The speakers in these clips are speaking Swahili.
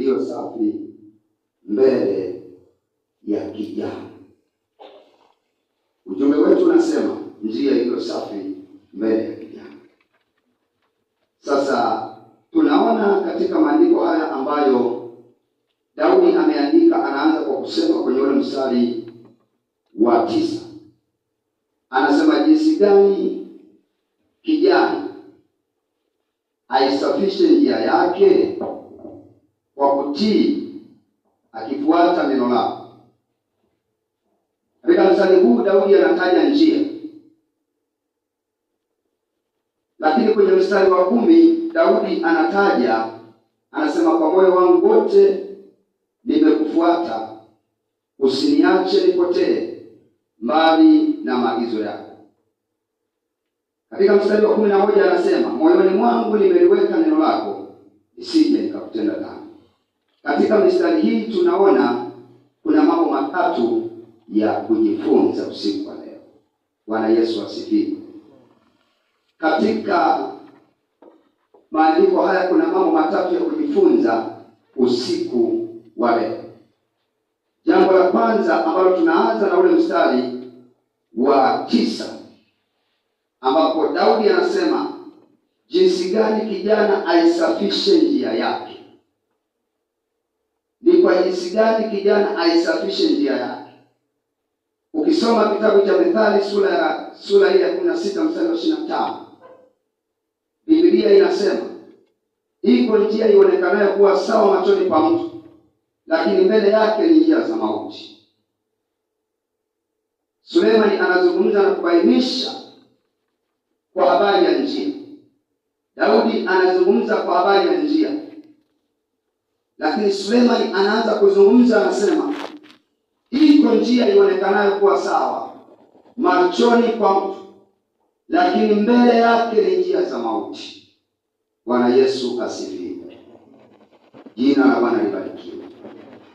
iliyo safi mbele ya kijana. Ujumbe wetu unasema njia iliyo safi mbele ya kijana. Sasa tunaona katika maandiko haya ambayo Daudi ameandika, anaanza kwa kusema kwenye ule mstari wa 9. Anasema jinsi gani kijana aisafishe njia yake kwa kutii, akifuata neno lako. Katika mstari huu Daudi anataja njia, lakini kwenye mstari wa 10 Daudi anasema kwa moyo wangu wote nimekufuata, usiniache nipotee mbali na maagizo yako. Katika mstari wa 11 anasema moyoni mwangu nimeliweka neno lako, nisije nikakutenda dhambi. Katika mistari hii tunaona kuna mambo matatu ya kujifunza usiku wa leo. Bwana Yesu asifiwe. Katika maandiko haya kuna mambo matatu ya kujifunza usiku wa leo. Jambo la kwanza ambalo tunaanza na ule mstari wa 9 ambapo Daudi anasema jinsi gani kijana aisafishe njia yake. Ni kwa jinsi gani kijana aisafishe njia yake? Ukisoma kitabu cha Methali sura ya 16 mstari wa 25, Biblia inasema iko njia ionekanayo kuwa sawa machoni pa mtu, lakini mbele yake ni njia za mauti. Sulemani anazungumza na kubainisha kwa habari ya njia. Daudi anazungumza kwa habari ya njia, lakini Sulemani anaanza kuzungumza, anasema iko njia ionekanayo kuwa sawa machoni pa mtu, lakini mbele yake ni njia za mauti. Bwana Yesu asifiwe. Jina la Bwana libarikiwe.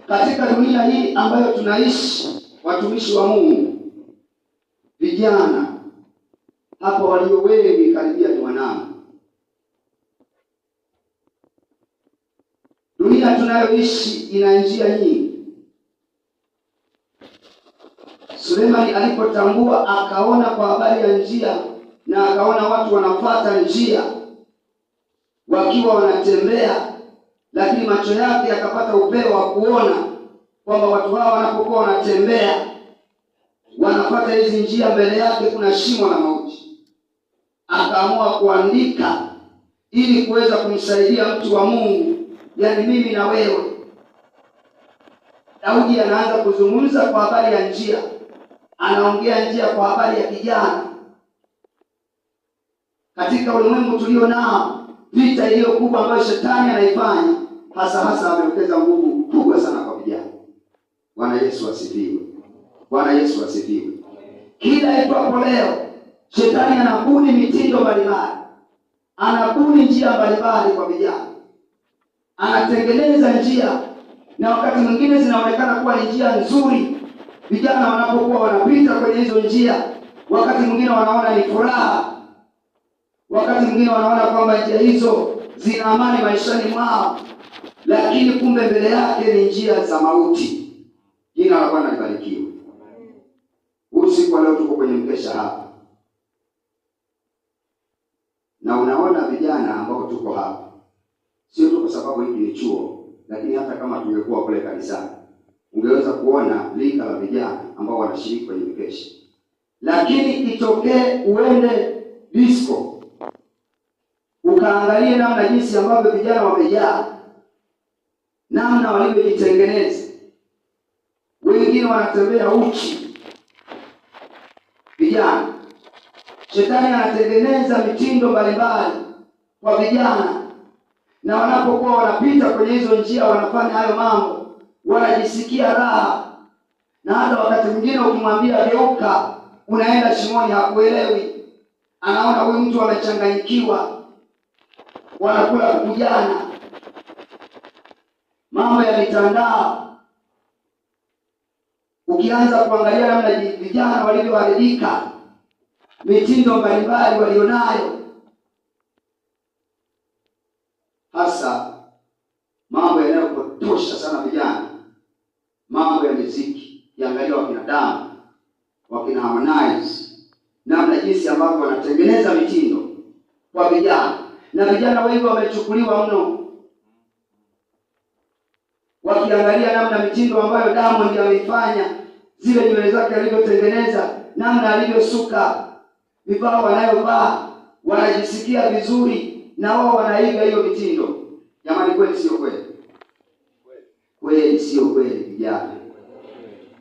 Katika dunia hii ambayo tunaishi, watumishi wa Mungu, vijana hapo walio wengi karibia ni wanangu. Dunia tunayoishi ina njia nyingi. Sulemani alipotambua, akaona kwa habari ya njia, na akaona watu wanafuata njia wakiwa wanatembea, lakini macho yake yakapata upeo wa kuona kwamba watu hawa wanapokuwa wanatembea wanafuata hizi njia, mbele yake kuna shimo la mauti. Akaamua kuandika ili kuweza kumsaidia mtu wa Mungu, yaani mimi na wewe. Daudi anaanza kuzungumza kwa habari ya njia, anaongea njia kwa habari ya kijana. Katika ulimwengu tulio nao, vita iliyo kubwa ambayo shetani anaifanya, hasa amewekeza nguvu kubwa sana kwa vijana. Bwana Yesu asifiwe. Bwana Yesu asifiwe. Kila itwapo leo, shetani anabuni mitindo mbalimbali, anabuni njia mbalimbali kwa vijana, anatengeneza njia, na wakati mwingine zinaonekana kuwa ni njia nzuri. Vijana wanapokuwa wanapita kwenye hizo njia, wakati mwingine wanaona ni furaha, wakati mwingine wanaona kwamba njia hizo zina amani maishani mwao, lakini kumbe mbele yake ni njia za mauti. Jina la Bwana libarikiwe. Usiku leo tuko kwenye mkesha hapa, na unaona vijana ambao tuko hapa, sio tu kwa sababu hiki ni chuo, lakini hata kama tungekuwa kule kanisani ungeweza kuona lika la vijana ambao wanashiriki kwenye mkesha. Lakini itokee uende disco ukaangalie namna jinsi ambavyo vijana wamejaa, namna walivyojitengeneza. Wengine wanatembea uchi vijana. Shetani anatengeneza mitindo mbalimbali kwa vijana, na wanapokuwa wanapita kwenye hizo njia, wanafanya hayo mambo, wanajisikia raha. Na hata wakati mwingine ukimwambia geuka, unaenda shimoni, hakuelewi. Anaona huyu mtu amechanganyikiwa. Wanakula kujana, mambo ya mitandao. Ukianza kuangalia namna vijana walivyoharibika, mitindo mbalimbali walionayo, hasa mambo wamepotosha sana vijana mambo ya muziki. Kiangalia wakina Diamond, wakina Harmonize, namna jinsi ambavyo wanatengeneza mitindo kwa vijana, na vijana wengi wamechukuliwa mno wakiangalia namna mitindo ambayo Diamond ameifanya, zile nywele zake alivyotengeneza, namna alivyosuka, vifaa wanayovaa, wanajisikia vizuri na wao wanaiga hiyo mitindo. Jamani, kweli sio kweli? Kweli sio kweli vijana?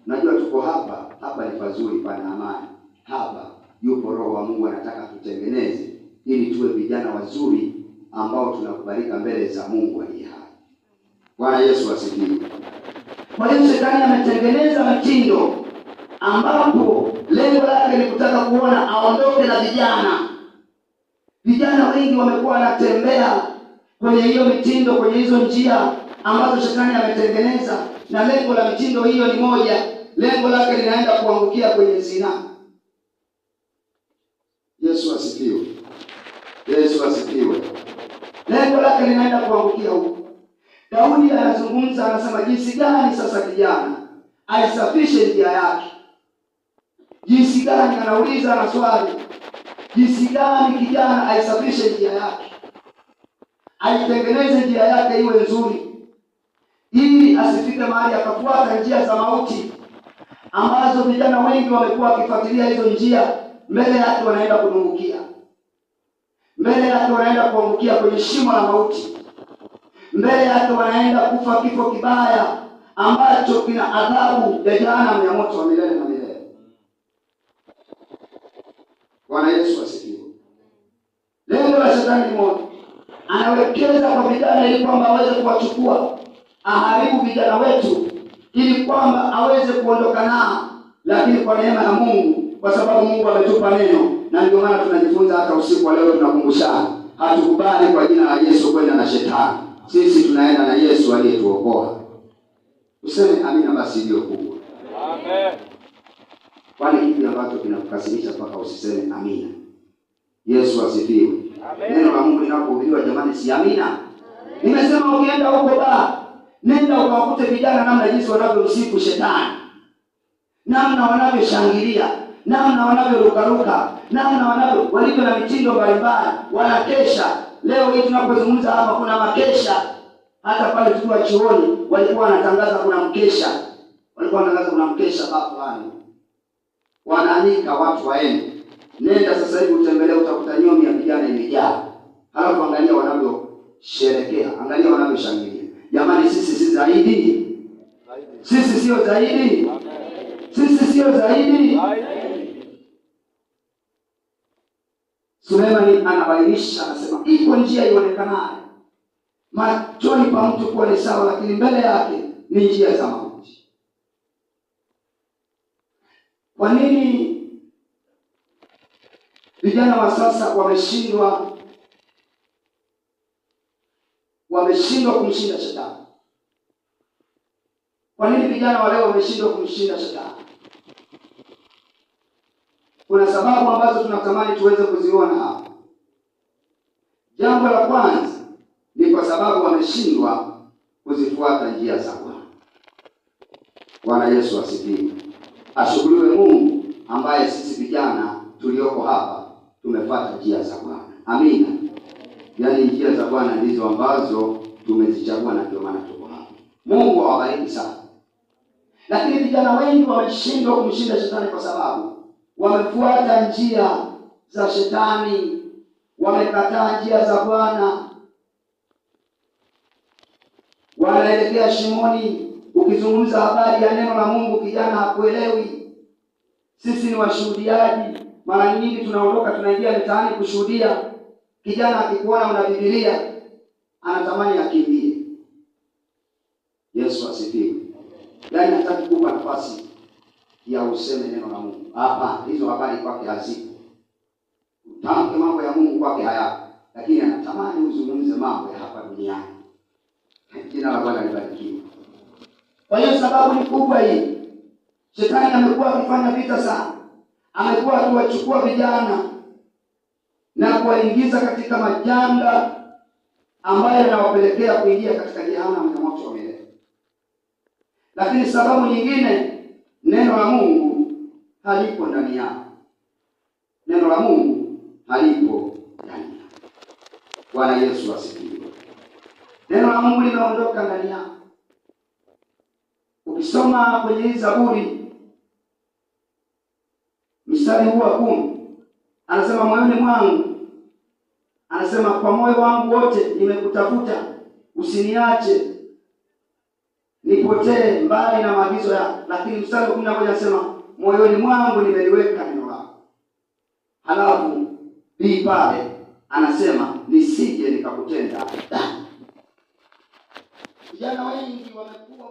Najua tuko hapa ni pazuri, pana amani. Hapa yupo Roho wa Mungu anataka tutengeneze ili tuwe vijana wazuri ambao tunakubalika mbele za Mungu aliye hai. Bwana Yesu asifiwe. Kwa hiyo Shetani ametengeneza mtindo ambapo lengo lake ni kutaka kuona aondoke na vijana. Vijana wengi wamekuwa wanatembea kwenye hiyo mitindo, kwenye hizo njia ambazo Shetani ametengeneza, na lengo la mitindo hiyo ni moja. Lengo lake linaenda kuangukia kwenye zina. Yesu asifiwe. Yesu asifiwe. Lengo lake linaenda kuangukia huko. Daudi anazungumza, anasema jinsi gani sasa kijana aisafishe njia yake. Jinsi gani, anauliza na swali, jinsi gani kijana aisafishe njia yake, aitengeneze njia yake iwe nzuri, ili asifike mahali akafuata njia za mauti ambazo vijana wengi wamekuwa wakifuatilia hizo njia. Mbele yake wanaenda kudumbukia, mbele yake wanaenda kuangukia kwenye shimo la mauti, mbele yake wanaenda kufa kifo kibaya ambacho kina adhabu ya jehanamu ya moto wa milele na milele. Bwana Yesu asifiwe. Lengo la Shetani ni moja, anawekeza kwa vijana ili kwamba aweze kuwachukua, aharibu vijana wetu ili kwamba aweze kuondoka nao. Lakini kwa neema ya Mungu, kwa sababu Mungu ametupa neno, na ndio maana tunajifunza hata usiku wa leo, tunakumbushana hatukubali kwa jina la Yesu kwenda na Shetani. Sisi tunaenda na Yesu aliyetuokoa. Useme amina basi iliyo kubwa. Amen. Kwani kipi ambacho kinakukasirisha mpaka usiseme amina? Yesu asifiwe. Amen. Neno la Mungu linapohubiriwa jamani, si amina? Nimesema ukienda huko nenda ukawakute vijana namna jinsi wanavyomsifu Shetani, namna wanavyoshangilia, namna wanavyorukaruka, namna walivyo na mitindo mbalimbali, wanakesha. Leo hii tunapozungumza hapa kuna makesha. Hata pale tukiwa chuoni walikuwa wanatangaza kuna mkesha. Walikuwa wanatangaza kuna mkesha fulani. Wanaanika watu waende. Nenda sasa hivi utembelee, utakuta nyomi ya vijana imejaa. Halafu angalia wanavyosherehekea, angalia wanavyoshangilia. Jamani, sisi si zaidi? Sisi sio zaidi? Sisi sio zaidi? Sulemani anabainisha, anasema iko njia ionekanayo machoni pa mtu kuwa ni sawa, lakini mbele yake ni njia za mauti. Kwa nini vijana wa sasa wameshindwa kumshinda Shetani? Kwa nini vijana wa leo wameshindwa kumshinda Shetani? Kuna sababu ambazo tunatamani tuweze kuziona hapa. Jambo la kwanza ni kwa sababu wameshindwa kuzifuata njia za Bwana. Bwana Yesu asifiwe. Ashukuriwe Mungu ambaye sisi vijana tulioko hapa tumefuata njia za Bwana. Amina. Yaani njia za Bwana ndizo ambazo tumezichagua, na ndio maana tuko hapa. Mungu awabariki sana. Lakini vijana wengi wameshindwa kumshinda Shetani kwa sababu wamefuata njia za Shetani, wamekataa njia za Bwana, wanaelekea shimoni. Ukizungumza habari ya neno la Mungu kijana hakuelewi. Sisi ni washuhudiaji. Mara nyingi tunaondoka tunaingia mitaani kushuhudia. Kijana akikuona una Biblia anatamani akimbie. Yesu asifiwe. Yaani hataki kukupa nafasi ya useme neno la Mungu. Hapa hizo habari kwake hazipo. Utamke mambo ya Mungu kwake hayapo, lakini anatamani uzungumze mambo ya hapa duniani. Jina la Bwana libarikiwe. Kwa hiyo sababu ni kubwa hii. Shetani amekuwa akifanya vita sana. Amekuwa akiwachukua vijana na kuwaingiza katika majanga ambayo yanawapelekea kuingia katika jehanamu ya moto wa milele. Lakini sababu nyingine, neno la Mungu halipo ndani yao. Neno la Mungu halipo ndani yao. Bwana Yesu asifiwe. Neno la Mungu limeondoka ndani yao. Ukisoma kwenye Zaburi mstari huu wa 10, anasema moyoni mwangu, anasema kwa moyo wangu wote nimekutafuta, usiniache nipotee mbali na maagizo yako. Lakini mstari wa 11 anasema moyoni mwangu nimeliweka neno lako. Halafu pale anasema nisije nikakutenda dhambi. Vijana wengi wamekuwa